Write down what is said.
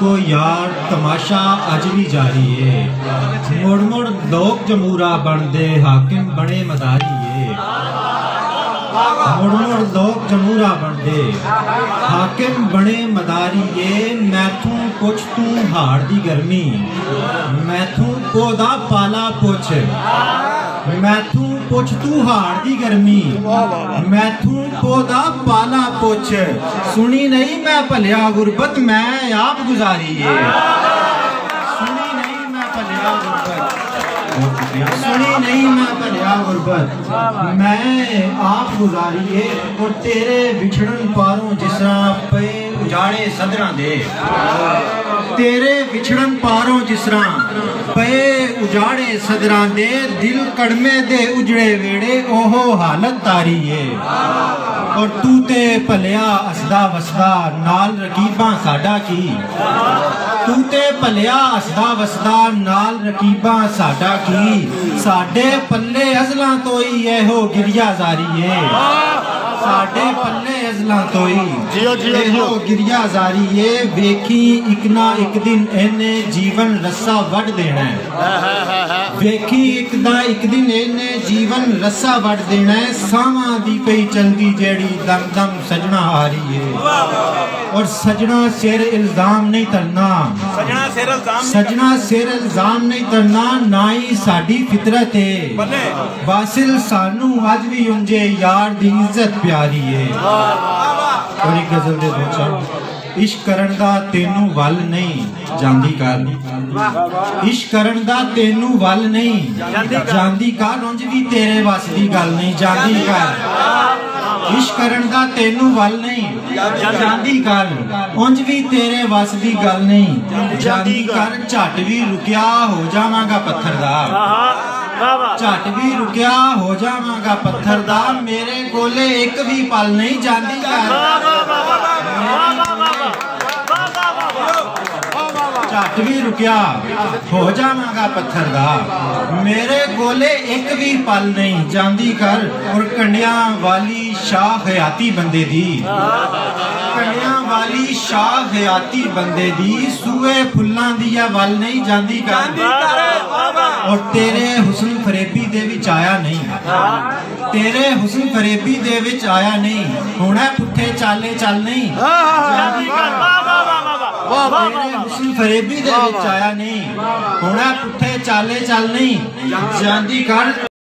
को यार तमाशा अज भी जारी है। मुड़ मुड़ लोग जमूरा बनदे हाकिम बने मदारी है। मुड़ मुड़ लोग जमूरा बनदे हाकिम बने मदारी है। मैथू पुछ तू हाड़ दी गर्मी, मैथू पोदा पाला पुछ, मैथू पुछ तू हाड़ दी गर्मी, मैथू पोदा पाला पुछ। सुनी नहीं मैं भलिया गुरबत मैं आप गुजारी है। सुनी नहीं मैं भलिया गुरबत, सुनी नहीं मैं भलिया गुरबत मैं आप गुजारी है। और तेरे विछड़न पारों जिस तरह पे उजाड़े सदरा दे, तेरे विछड़न पारों जिस तरह पे उजाड़े सदरा दे। दिल कड़मे दे उजड़े वेड़े ओहो हालत तारी है। और तू ते भलिया हसदा वसदा नाल रकीबा साडा की, तू ते भलिया हसदा वसदा नाल रकीबा साडा की। साडे पल्ले अजलां तो ही एहो गिरिया जारी है। साडे पल्ले अजलां तो ही एहो गिरिया जारी है। वेखी एक ना एक दिन इन्ने जीवन रस्सा वड़ देना है। वेखी एक ना एक दिन इन्ने जीवन रस्सा वड़ देना है। सावां दी पई चलदी जेड़ी दम दम सजना आ रही है। और सजना सिर इल्जाम नहीं तरना, सजना सिर इल्जाम नहीं तरना ना ही साडी फितरत है। वासिल सानू अज भी उंजे यार दी इज्जत प्यारी है। और एक गजल दे दो चार। इश्क करन दा तेनू वल नहीं जांदी कर, इश्क करन दा तेनू वल नहीं जांदी कर। उंज भी तेरे वस दी गल नहीं जांदी कर। इश्क करन दा तेनू वल नहीं जांदी कर, उंज भी तेरे वस दी गल नहीं जांदी कर। झट भी रुकिया हो जावांगा पत्थर दा, झट भी रुकिया हो जावांगा पत्थर दा। मेरे कोले एक भी पल नहीं जांदी कर, झट भी रुकिया हो जावांगा पत्थर दा। मेरे कोले एक भी पल नहीं जांदी कर। और कंडिया वाली शाह हयाती बंदे दी, कंडिया वाली शाह हयाती बंदे दी। सूए फुल्लां दिया वल नहीं जांदी कर। और तेरे हुस्न फरेबी दे विच आया नहीं, तेरे हुस्न फरेबी दे विच आया नहीं। हुणे पुठे चाले चल नहीं जांदी कर। तेरे हुस्न फरेबी दे विच आया नहीं, हुणे पुठे चाले चल नहीं जांदी कर।